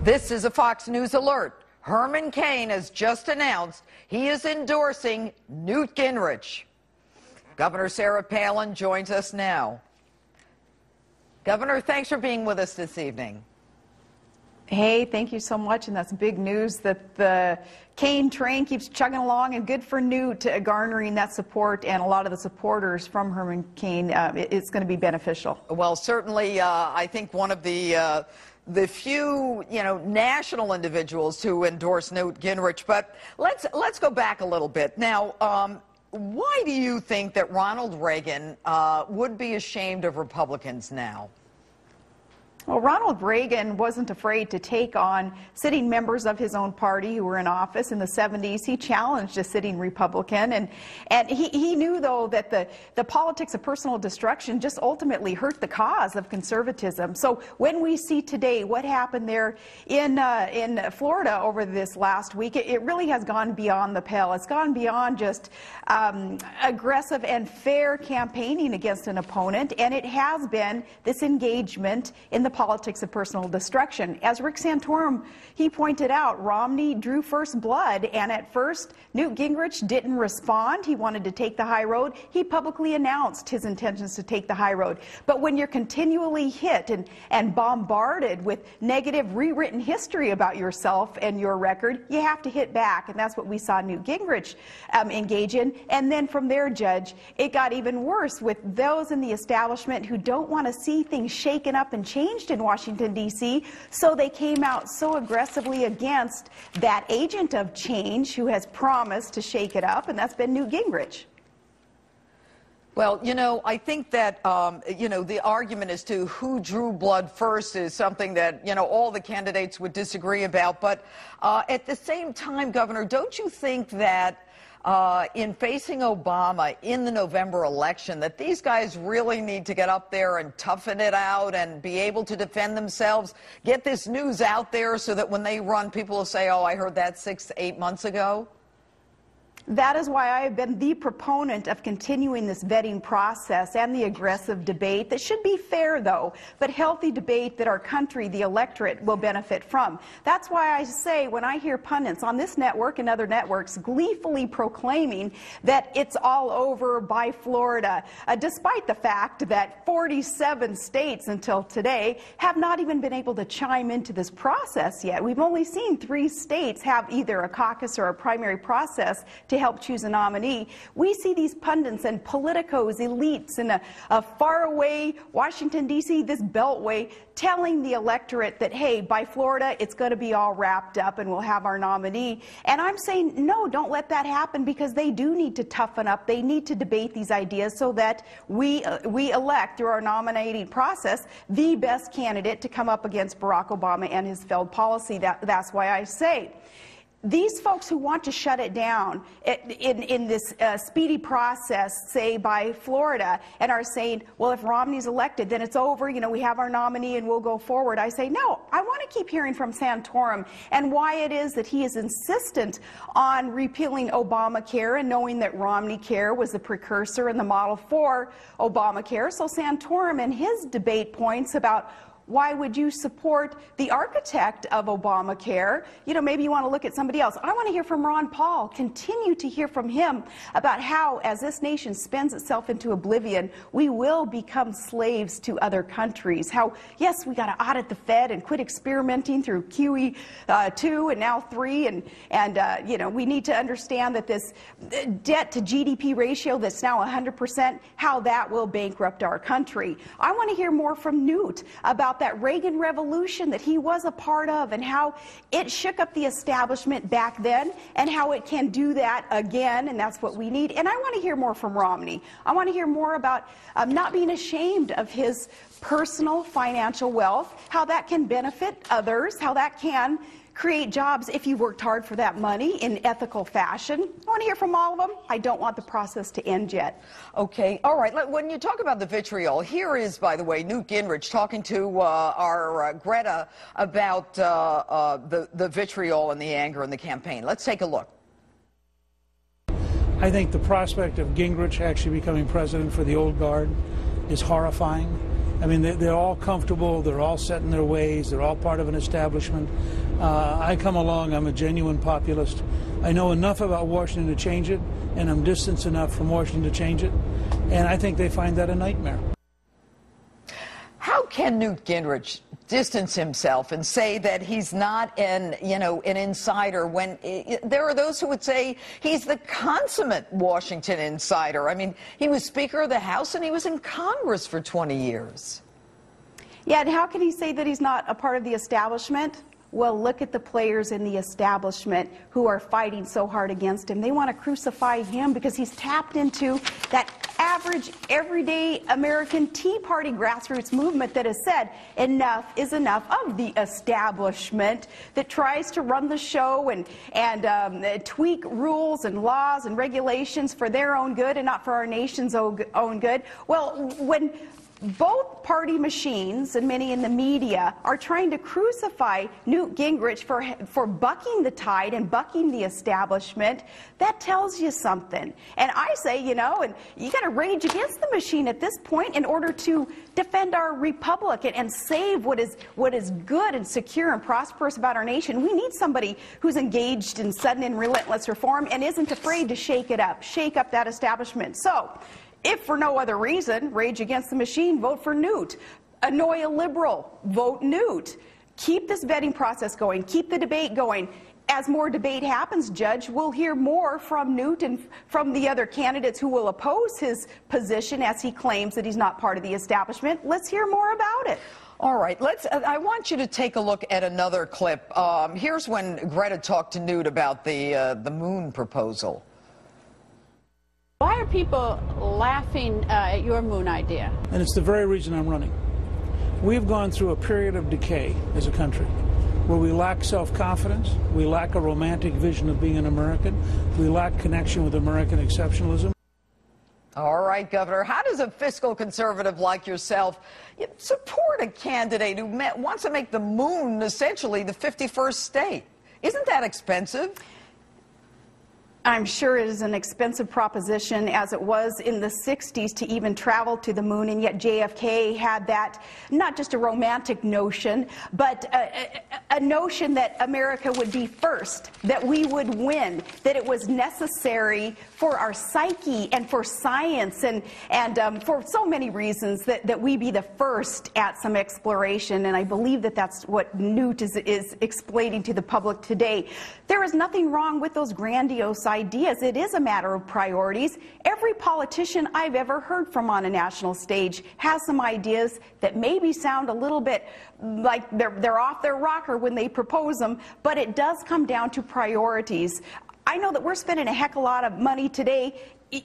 This is a Fox News alert. Herman Cain has just announced he is endorsing Newt Gingrich. Governor Sarah Palin joins us now. Governor, thanks for being with us this evening. Hey, thank you so much, and that's big news that the Cain train keeps chugging along, and good for Newt garnering that support, and a lot of the supporters from Herman Cain. It's going to be beneficial. Well, certainly, I think one of the few, national individuals to endorse Newt Gingrich. But let's go back a little bit. Now, why do you think that Ronald Reagan would be ashamed of Republicans now? Well, Ronald Reagan wasn't afraid to take on sitting members of his own party who were in office in the 70s. He challenged a sitting Republican, and he knew, though, that the politics of personal destruction just ultimately hurt the cause of conservatism. So when we see today what happened there in Florida over this last week, it really has gone beyond the pale. It's gone beyond just aggressive and fair campaigning against an opponent, and it has been this engagement in the politics of personal destruction. As Rick Santorum, he pointed out, Romney drew first blood, and at first Newt Gingrich didn't respond. He wanted to take the high road. He publicly announced his intentions to take the high road. But when you're continually hit and bombarded with negative rewritten history about yourself and your record, you have to hit back, and that's what we saw Newt Gingrich engage in. And then from there, Judge, it got even worse with those in the establishment who don't want to see things shaken up and changed in Washington, D.C., so they came out so aggressively against that agent of change who has promised to shake it up, and that's been Newt Gingrich. Well, I think that, the argument as to who drew blood first is something that, all the candidates would disagree about. But at the same time, Governor, don't you think that in facing Obama in the November election, that these guys really need to get up there and toughen it out and be able to defend themselves, get this news out there so that when they run, people will say, oh, I heard that 6 to 8 months ago? That is why I have been the proponent of continuing this vetting process and the aggressive debate that should be fair, though, but healthy debate that our country, the electorate, will benefit from. That's why I say when I hear pundits on this network and other networks gleefully proclaiming that it's all over by Florida, despite the fact that 47 states until today have not even been able to chime into this process yet. We've only seen 3 states have either a caucus or a primary process to help choose a nominee. We see these pundits and politicos, elites in a faraway Washington, D.C., this beltway, telling the electorate that, hey, by Florida, it's going to be all wrapped up and we'll have our nominee. And I'm saying, no, don't let that happen, because they do need to toughen up. They need to debate these ideas so that we elect, through our nominating process, the best candidate to come up against Barack Obama and his failed policy. That's why I say, these folks who want to shut it down in this speedy process, say by Florida, and are saying, well, if Romney's elected, then it's over, we have our nominee and we'll go forward. I say, no, I want to keep hearing from Santorum and why it is that he is insistent on repealing Obamacare, and knowing that Romney Care was the precursor and the model for Obamacare. So Santorum and his debate points about, why would you support the architect of Obamacare? Maybe you want to look at somebody else. I want to hear from Ron Paul. Continue to hear from him about how, as this nation spins itself into oblivion, we will become slaves to other countries. How, yes, we got to audit the Fed and quit experimenting through QE2 and now 3. And we need to understand that this debt to GDP ratio that's now 100%, how that will bankrupt our country. I want to hear more from Newt about that Reagan revolution that he was a part of, and how it shook up the establishment back then, and how it can do that again, and that's what we need. And I want to hear more from Romney. I want to hear more about not being ashamed of his personal financial wealth, how that can benefit others, how that can create jobs if you worked hard for that money in ethical fashion. I want to hear from all of them. I don't want the process to end yet. Okay. All right. When you talk about the vitriol, here is, by the way, Newt Gingrich talking to our Greta about the vitriol and the anger in the campaign. Let's take a look. I think the prospect of Gingrich actually becoming president for the old guard is horrifying. I mean, they're all comfortable, they're all set in their ways, they're all part of an establishment. I come along, I'm a genuine populist. I know enough about Washington to change it, and I'm distanced enough from Washington to change it, and I think they find that a nightmare. How can Newt Gingrich distance himself and say that he's not an insider when there are those who would say he's the consummate Washington insider? I mean, he was Speaker of the House and he was in Congress for 20 years. Yeah, and how can he say that he's not a part of the establishment? Well, look at the players in the establishment who are fighting so hard against him. They want to crucify him because he's tapped into that average, everyday American Tea Party grassroots movement that has said enough is enough of the establishment that tries to run the show and tweak rules and laws and regulations for their own good and not for our nation's own good. Well, when both party machines and many in the media are trying to crucify Newt Gingrich for bucking the tide and bucking the establishment, that tells you something. And I say, you know, and you got to rage against the machine at this point in order to defend our republic and save what is good and secure and prosperous about our nation. We need somebody who's engaged in sudden and relentless reform and isn't afraid to shake up that establishment. So, if for no other reason, rage against the machine, vote for Newt. Annoy a liberal, vote Newt. Keep this vetting process going. Keep the debate going. As more debate happens, Judge, we'll hear more from Newt and from the other candidates who will oppose his position as he claims that he's not part of the establishment. Let's hear more about it. All right, I want you to take a look at another clip. Here's when Greta talked to Newt about the moon proposal. Why are people laughing at your moon idea? And it's the very reason I'm running. We've gone through a period of decay as a country where we lack self-confidence, we lack a romantic vision of being an American, we lack connection with American exceptionalism. All right, Governor, how does a fiscal conservative like yourself support a candidate who wants to make the moon essentially the 51st state? Isn't that expensive? I'm sure it is an expensive proposition, as it was in the 60s to even travel to the moon, and yet JFK had that, not just a romantic notion, but a notion that America would be first, that we would win, that it was necessary for our psyche and for science and for so many reasons that we be the first at some exploration, and I believe that that's what Newt is explaining to the public today. There is nothing wrong with those grandiose ideas. It is a matter of priorities. Every politician I've ever heard from on a national stage has some ideas that maybe sound a little bit like they're off their rocker when they propose them, but it does come down to priorities. I know that we're spending a heck of a lot of money today,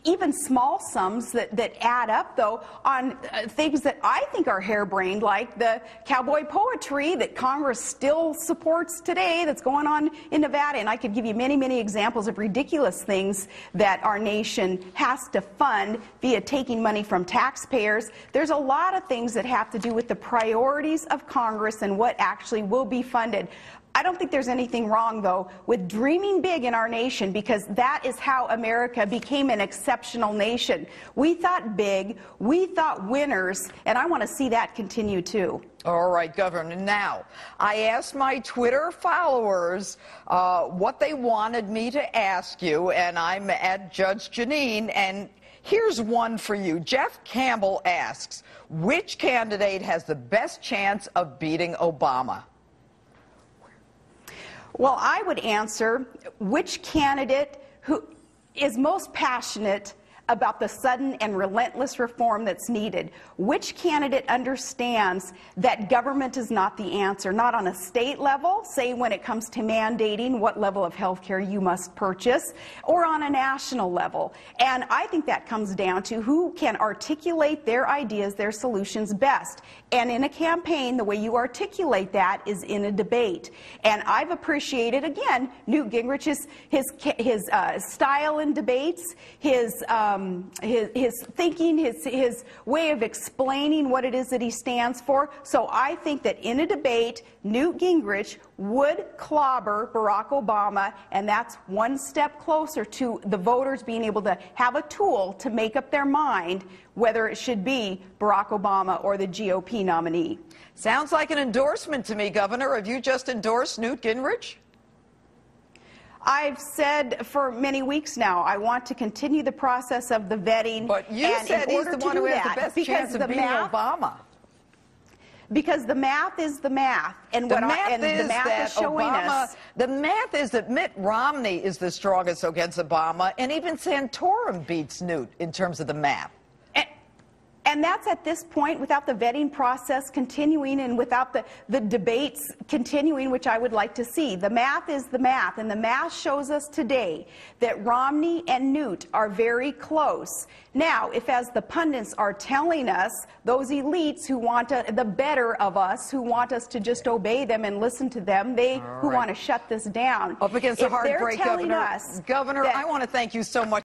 even small sums that add up, though, on things that I think are harebrained, like the cowboy poetry that Congress still supports today that's going on in Nevada. And I could give you many, many examples of ridiculous things that our nation has to fund via taking money from taxpayers. There's a lot of things that have to do with the priorities of Congress and what actually will be funded. I don't think there's anything wrong, though, with dreaming big in our nation, because that is how America became an exceptional nation. We thought big, we thought winners, and I want to see that continue, too. All right, Governor. Now, I asked my Twitter followers what they wanted me to ask you, and I'm at Judge Janine, and here's one for you. Jeff Campbell asks, which candidate has the best chance of beating Obama? Well, I would answer which candidate who is most passionate about the sudden and relentless reform that's needed. Which candidate understands that government is not the answer, not on a state level, say when it comes to mandating what level of health care you must purchase, or on a national level. And I think that comes down to who can articulate their ideas, their solutions best. And in a campaign, the way you articulate that is in a debate. And I've appreciated, again, Newt Gingrich's his style in debates, his his thinking, his way of explaining what it is that he stands for. So I think that in a debate, Newt Gingrich would clobber Barack Obama, and that's one step closer to the voters being able to have a tool to make up their mind whether it should be Barack Obama or the GOP nominee. Sounds like an endorsement to me, Governor. Have you just endorsed Newt Gingrich? I've said for many weeks now, I want to continue the process of the vetting. But you said he's the one who has the best chance of beating Obama. Because the math is the math, and the math is showing us. The math is that Mitt Romney is the strongest against Obama, and even Santorum beats Newt in terms of the math. And that's at this point, without the vetting process continuing and without the debates continuing, which I would like to see. The math is the math, and the math shows us today that Romney and Newt are very close. Now, if as the pundits are telling us, those elites who want the better of us, who want us to just obey them and listen to them, who want to shut this down. Up against a hard break, Governor. Governor, I want to thank you so much.